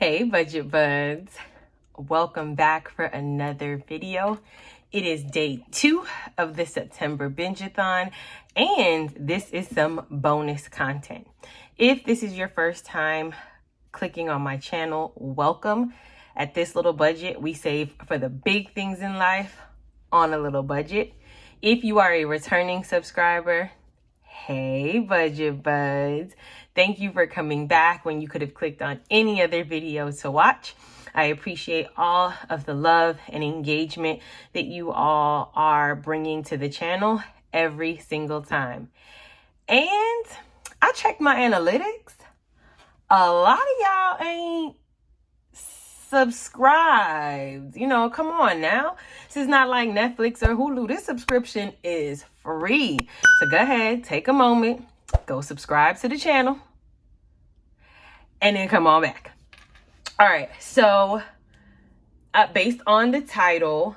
Hey budget buds, welcome back for another video. It is day 2 of the September Binge-A-Thon, and this is some bonus content. If this is your first time clicking on my channel, welcome. At this little budget, we save for the big things in life on a little budget. If you are a returning subscriber, hey budget buds, thank you for coming back when you could have clicked on any other video to watch. I appreciate all of the love and engagement that you all are bringing to the channel every single time. And I checked my analytics. A lot of y'all ain't subscribed. Come on now. This is not like Netflix or Hulu. This subscription is free. So go ahead, take a moment, go subscribe to the channel, and then come on back. All right, so based on the title,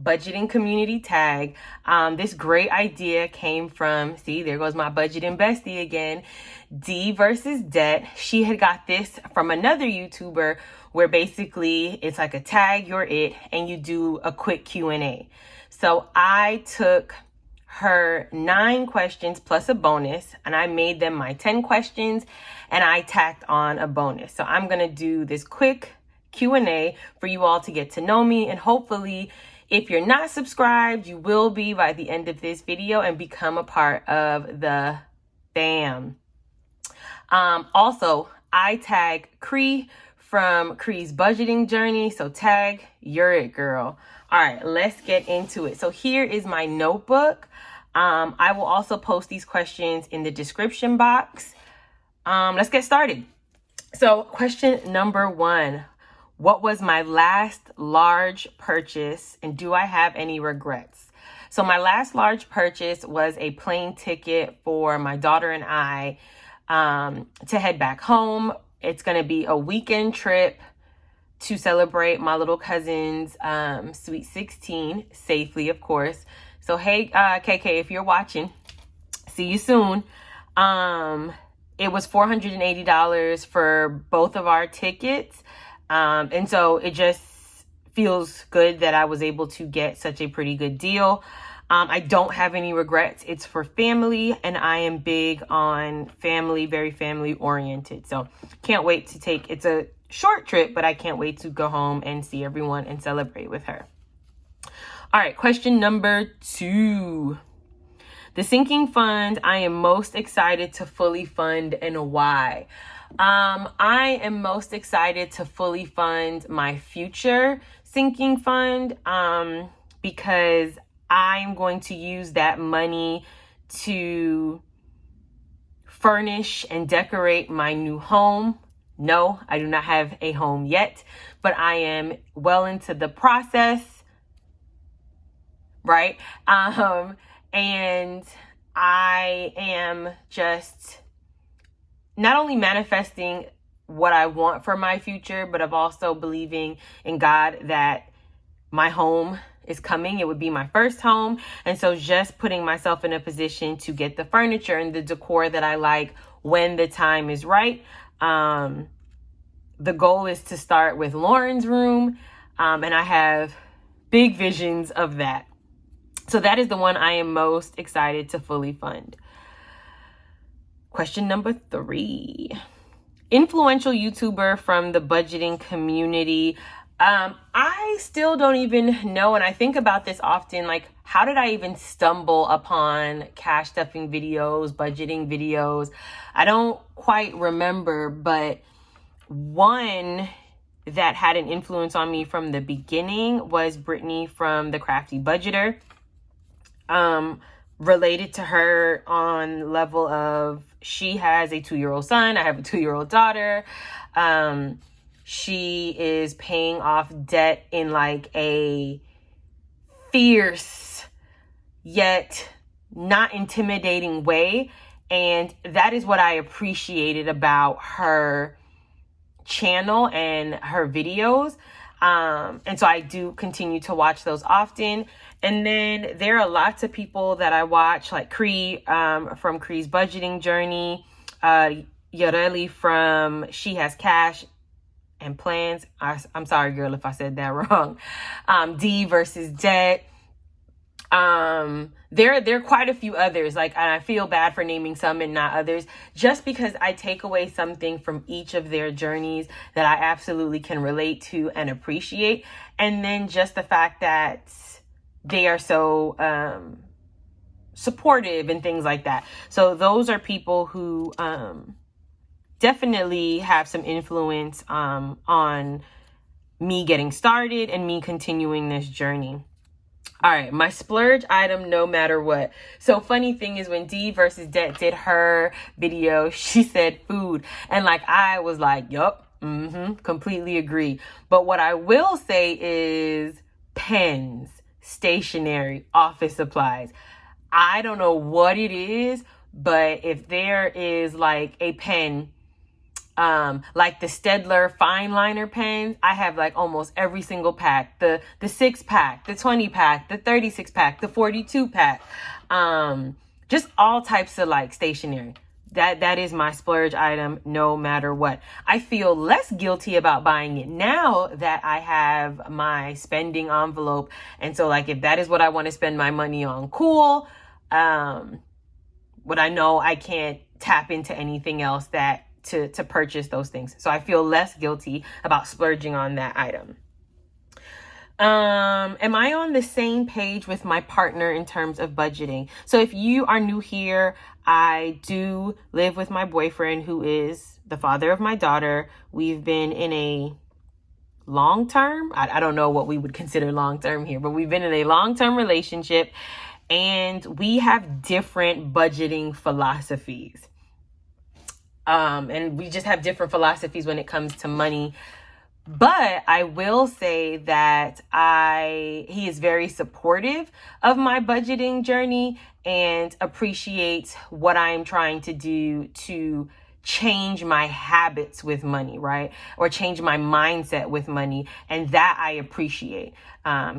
budgeting community tag, this great idea came from, see, there goes my budgeting bestie again, D versus Debt. She had got this from another YouTuber where basically it's like a tag, you're it, and you do a quick Q&A. So I took her 9 questions plus a bonus, and I made them my 10 questions, and I tacked on a bonus. So I'm going to do this quick Q&A for you all to get to know me, and hopefully if you're not subscribed, you will be by the end of this video and become a part of the fam. Also, I tag Kree from KreesBudgetJourney, so tag, you're it, girl. All right, let's get into it. So here is my notebook. I will also post these questions in the description box. Let's get started. So question number 1, what was my last large purchase and do I have any regrets? So my last large purchase was a plane ticket for my daughter and I to head back home. It's going to be a weekend trip to celebrate my little cousin's sweet 16 safely, of course. So, hey, KK, if you're watching, see you soon. It was $480 for both of our tickets. And so it just feels good that I was able to get such a pretty good deal. I don't have any regrets. It's for family, and I am big on family, very family oriented. So can't wait to take, it's a short trip, but I can't wait to go home and see everyone and celebrate with her. All right, question number 2. The sinking fund I am most excited to fully fund, and why? I am most excited to fully fund my future sinking fund because I'm going to use that money to furnish and decorate my new home. No, I do not have a home yet, but I am well into the process, right? And I am just not only manifesting what I want for my future, but I'm also believing in God that my home is coming. It would be my first home. And so just putting myself in a position to get the furniture and the decor that I like when the time is right. The goal is to start with Lauren's room. And I have big visions of that. So that is the one I am most excited to fully fund. Question number 3. Influential YouTuber from the budgeting community. I still don't even know, and I think about this often, like, how did I even stumble upon cash stuffing videos, budgeting videos? I don't quite remember, but one that had an influence on me from the beginning was Brittany from The Crafty Budgeter. Related to her on level of, she has a 2-year-old son. I have a 2-year-old daughter. She is paying off debt in like a fierce yet not intimidating way. And that is what I appreciated about her channel and her videos. And so I do continue to watch those often. And then there are lots of people that I watch, like Kree from KreesBudgetJourney, Yareli from She Has Cash, and plans. I'm sorry, girl, if I said that wrong. D versus debt. There are quite a few others, like, and I feel bad for naming some and not others, just because I take away something from each of their journeys that I absolutely can relate to and appreciate. And then just the fact that they are so supportive and things like that. So those are people who definitely have some influence on me getting started and me continuing this journey. All right, my splurge item, no matter what. So funny thing is, when D versus Debt did her video, she said food. And like, I was like, yup, completely agree. But what I will say is pens, stationery, office supplies. I don't know what it is, but if there is like a pen, like the Stedler fine liner pens, I have like almost every single pack, the 6-pack, the 20-pack, the 36-pack, the 42-pack, just all types of like stationery. That is my splurge item, no matter what. I feel less guilty about buying it now that I have my spending envelope. And so like, if that is what I want to spend my money on, cool. But I know I can't tap into anything else that to purchase those things. So I feel less guilty about splurging on that item. Am I on the same page with my partner in terms of budgeting? So if you are new here, I do live with my boyfriend, who is the father of my daughter. We've been in a long-term, I don't know what we would consider long-term here, but we've been in a long-term relationship, and we have different budgeting philosophies. And we just have different philosophies when it comes to money. But I will say that he is very supportive of my budgeting journey and appreciates what I'm trying to do to change my habits with money, right? Or change my mindset with money. And that I appreciate.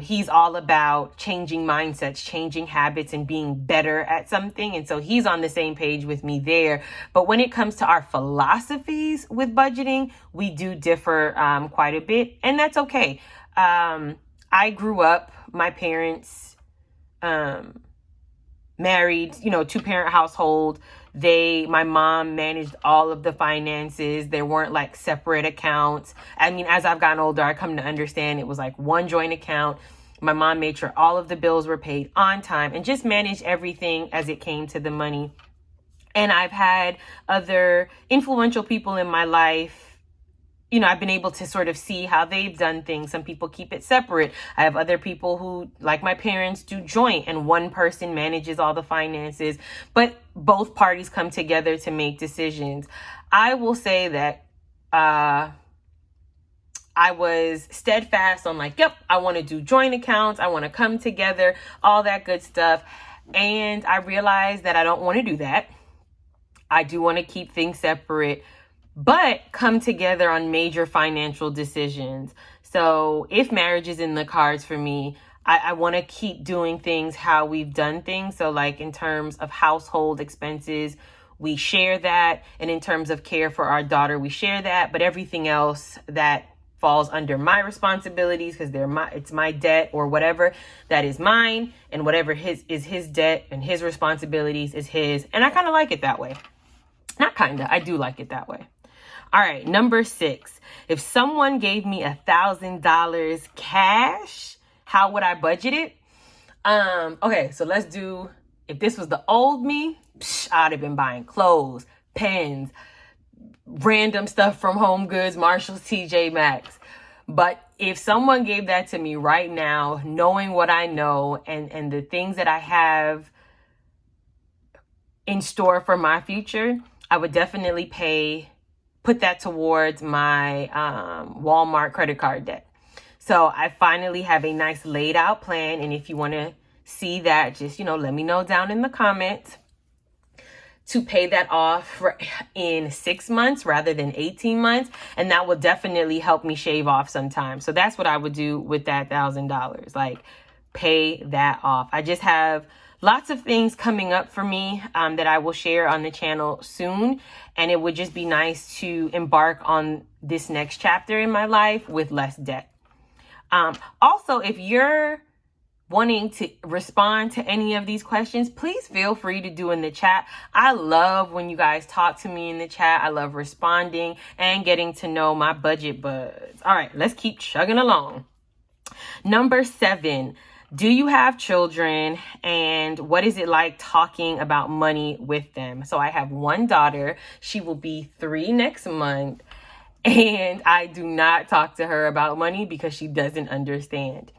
He's all about changing mindsets, changing habits, and being better at something. And so he's on the same page with me there. But when it comes to our philosophies with budgeting, we do differ quite a bit. And that's okay. I grew up, my parents married, 2-parent household. My mom managed all of the finances. There weren't like separate accounts. I mean, as I've gotten older, I come to understand it was like one joint account. My mom made sure all of the bills were paid on time and just managed everything as it came to the money. And I've had other influential people in my life. I've been able to sort of see how they've done things. Some people keep it separate. I have other people who, like my parents, do joint, and one person manages all the finances, but both parties come together to make decisions. I will say that I was steadfast on like, yep, I want to do joint accounts. I want to come together, all that good stuff. And I realized that I don't want to do that. I do want to keep things separate, but come together on major financial decisions. So if marriage is in the cards for me, I want to keep doing things how we've done things. So like in terms of household expenses, we share that. And in terms of care for our daughter, we share that. But everything else that falls under my responsibilities, because it's my debt or whatever, that is mine. And whatever is his debt and his responsibilities is his. And I kind of like it that way. Not kind of, I do like it that way. All right, number 6. If someone gave me $1,000 cash, how would I budget it? Okay, so let's do, if this was the old me, I'd have been buying clothes, pens, random stuff from Home Goods, Marshalls, TJ Maxx. But if someone gave that to me right now, knowing what I know and the things that I have in store for my future, I would definitely put that towards my Walmart credit card debt. So I finally have a nice laid out plan. And if you want to see that, just, let me know down in the comments, to pay that off in 6 months rather than 18 months. And that will definitely help me shave off some time. So that's what I would do with that $1,000, like pay that off. I just have lots of things coming up for me that I will share on the channel soon. And it would just be nice to embark on this next chapter in my life with less debt. Also, if you're wanting to respond to any of these questions, please feel free to do in the chat. I love when you guys talk to me in the chat. I love responding and getting to know my budget buds. All right, let's keep chugging along. Number 7, do you have children, and what is it like talking about money with them? So I have one daughter. She will be 3 next month, and I do not talk to her about money because she doesn't understand.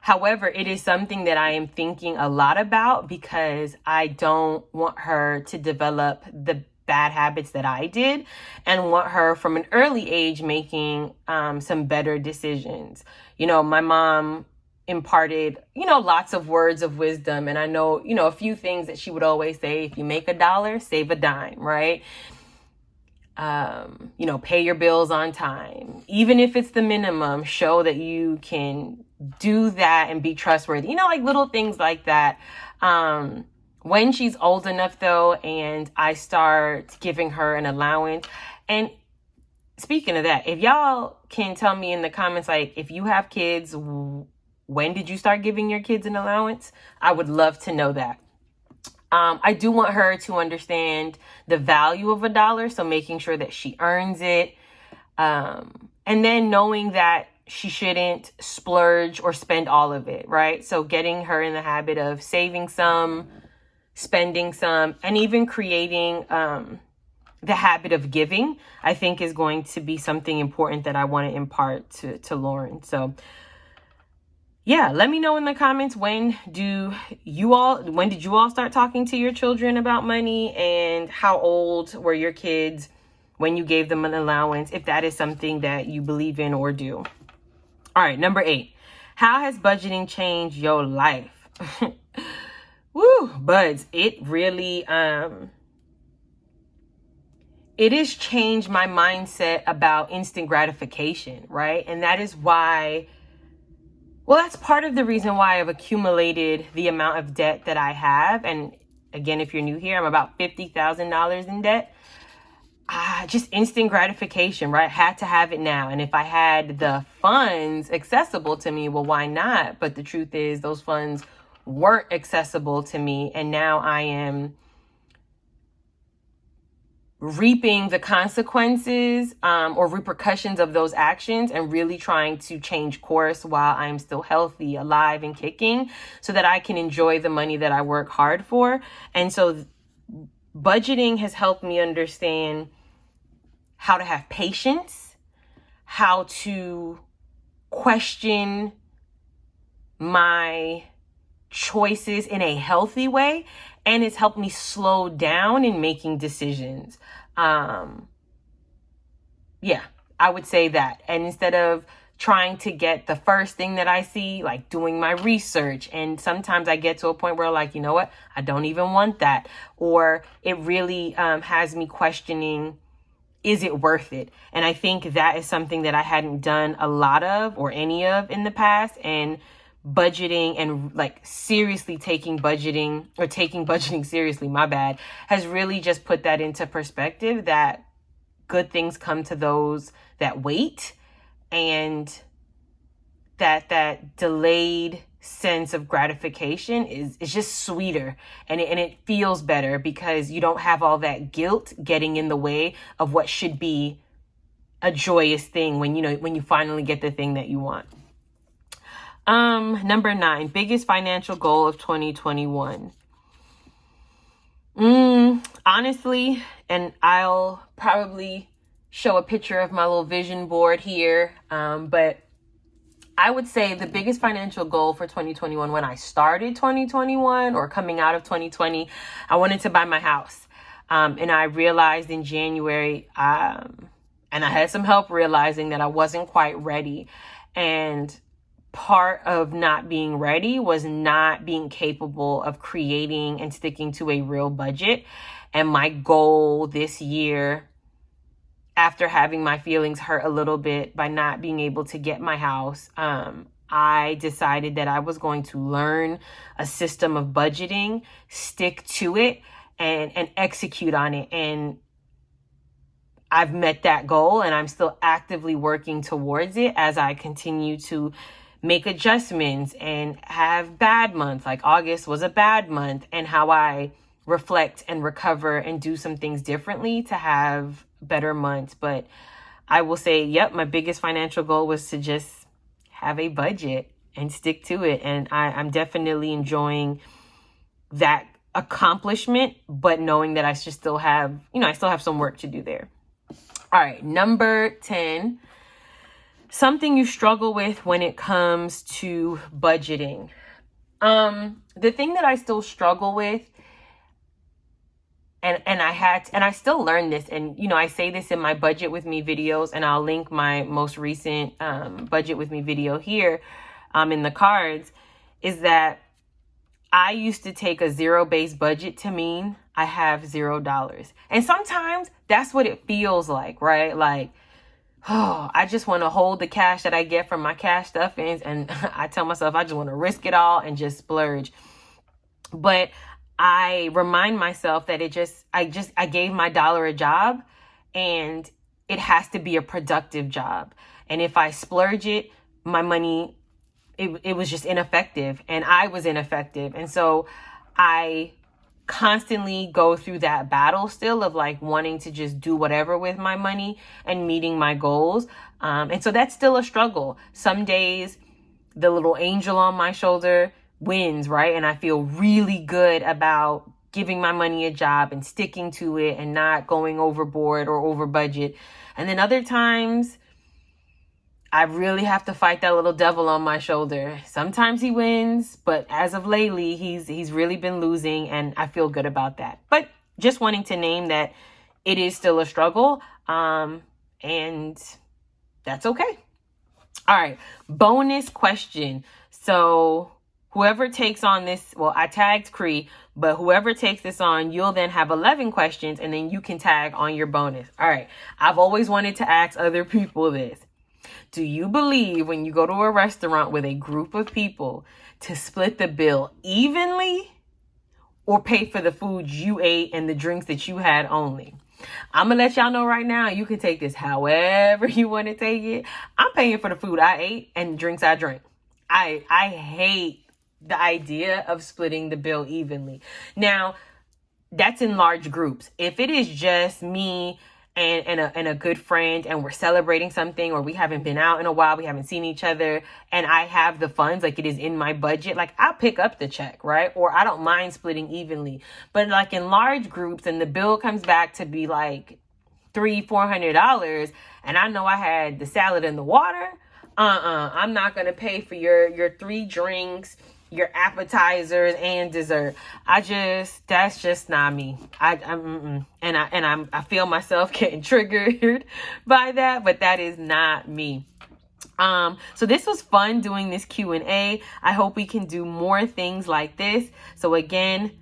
However, it is something that I am thinking a lot about because I don't want her to develop the bad habits that I did, and want her from an early age making some better decisions. You know, my mom imparted, lots of words of wisdom. And I know, a few things that she would always say: if you make $1, save a dime, right? Pay your bills on time. Even if it's the minimum, show that you can do that and be trustworthy. Like little things like that. When she's old enough though, and I start giving her an allowance. And speaking of that, if y'all can tell me in the comments, like if you have kids, when did you start giving your kids an allowance? I would love to know that. I do want her to understand the value of $1, so making sure that she earns it. And then knowing that she shouldn't splurge or spend all of it, right? So getting her in the habit of saving some, spending some, and even creating the habit of giving, I think is going to be something important that I want to impart to Lauren. So yeah, let me know in the comments, when did you all start talking to your children about money, and how old were your kids when you gave them an allowance, if that is something that you believe in or do. All right, number 8, how has budgeting changed your life? Woo, buds, it really, it has changed my mindset about instant gratification, right? And that is why, that's part of the reason why I've accumulated the amount of debt that I have. And again, if you're new here, I'm about $50,000 in debt. Just instant gratification, right? Had to have it now. And if I had the funds accessible to me, well, why not? But the truth is, those funds weren't accessible to me. And now I am reaping the consequences or repercussions of those actions, and really trying to change course while I'm still healthy, alive, and kicking, so that I can enjoy the money that I work hard for. And so budgeting has helped me understand how to have patience, how to question my choices in a healthy way, and it's helped me slow down in making decisions. Yeah, I would say that. And instead of trying to get the first thing that I see, like doing my research, and sometimes I get to a point where, like, you know what, I don't even want that. Or it really has me questioning, is it worth it? And I think that is something that I hadn't done a lot of, or any of, in the past. And budgeting, and like seriously taking budgeting seriously, my bad, has really just put that into perspective, that good things come to those that wait, and that delayed sense of gratification is just sweeter, and it feels better, because you don't have all that guilt getting in the way of what should be a joyous thing when you finally get the thing that you want. Number 9, biggest financial goal of 2021. Honestly, and I'll probably show a picture of my little vision board here. But I would say the biggest financial goal for 2021, when I started 2021 or coming out of 2020, I wanted to buy my house. And I realized in January, and I had some help realizing that I wasn't quite ready. And part of not being ready was not being capable of creating and sticking to a real budget. And my goal this year, after having my feelings hurt a little bit by not being able to get my house, I decided that I was going to learn a system of budgeting, stick to it, and execute on it. And I've met that goal, and I'm still actively working towards it as I continue to make adjustments and have bad months. Like August was a bad month, and how I reflect and recover and do some things differently to have better months. But I will say, yep, my biggest financial goal was to just have a budget and stick to it. And I'm definitely enjoying that accomplishment, but knowing that I should still have, I still have some work to do there. All right, number 10, something you struggle with when it comes to budgeting. The thing that I still struggle with, and I still learn this, and I say this in my Budget With Me videos, and I'll link my most recent Budget With Me video here in the cards, is that I used to take a zero-based budget to mean I have $0. And sometimes that's what it feels like, right? Like, oh, I just want to hold the cash that I get from my cash stuffings, and I tell myself I just want to risk it all and just splurge. But I remind myself that I gave my dollar a job, and it has to be a productive job. And if I splurge it, my money, it was just ineffective, and I was ineffective. And so I constantly go through that battle still of like wanting to just do whatever with my money and meeting my goals. And so that's still a struggle. Some days the little angel on my shoulder wins, right? And I feel really good about giving my money a job and sticking to it and not going overboard or over budget. And then other times I really have to fight that little devil on my shoulder. Sometimes he wins, but as of lately, he's really been losing, and I feel good about that. But just wanting to name that it is still a struggle, and that's okay. All right, bonus question. So whoever takes on this, well, I tagged Kree, but whoever takes this on, you'll then have 11 questions, and then you can tag on your bonus. All right, I've always wanted to ask other people this. Do you believe when you go to a restaurant with a group of people to split the bill evenly or pay for the food you ate and the drinks that you had only? I'm going to let y'all know right now, you can take this however you want to take it. I'm paying for the food I ate and drinks I drank. I hate the idea of splitting the bill evenly. Now, that's in large groups. If it is just me and a good friend, and we're celebrating something, or we haven't been out in a while, we haven't seen each other, and I have the funds, like it is in my budget, like I'll pick up the check, right? Or I don't mind splitting evenly. But like in large groups, and the bill comes back to be like $300-$400, and I know I had the salad and the water, I'm not gonna pay for your 3 drinks, your appetizers and dessert. That's just not me. I feel myself getting triggered by that, but that is not me. So this was fun doing this Q&A. I hope we can do more things like this. So again,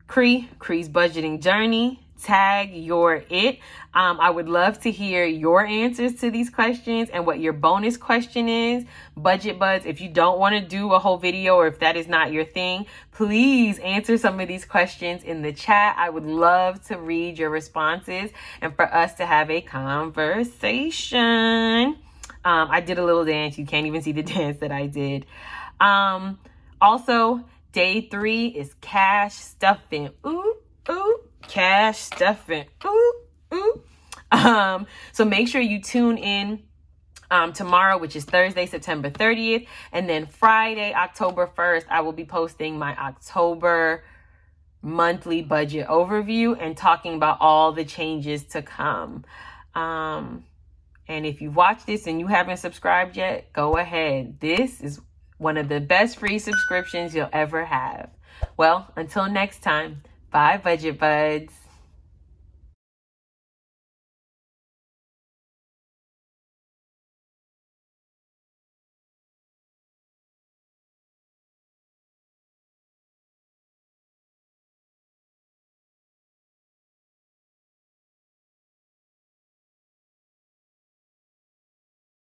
Kree's Budgeting Journey. Tag your it. I would love to hear your answers to these questions and what your bonus question is. Budget Buds, if you don't want to do a whole video, or if that is not your thing, please answer some of these questions in the chat. I would love to read your responses and for us to have a conversation. I did a little dance. You can't even see the dance that I did. Also, day 3 is cash stuffing. Ooh, ooh. Cash stuffing. Ooh, ooh. So make sure you tune in tomorrow, which is Thursday, September 30th. And then Friday, October 1st, I will be posting my October monthly budget overview and talking about all the changes to come. And if you watch this and you haven't subscribed yet, go ahead. This is one of the best free subscriptions you'll ever have. Well, until next time. Bye, Budget Buds.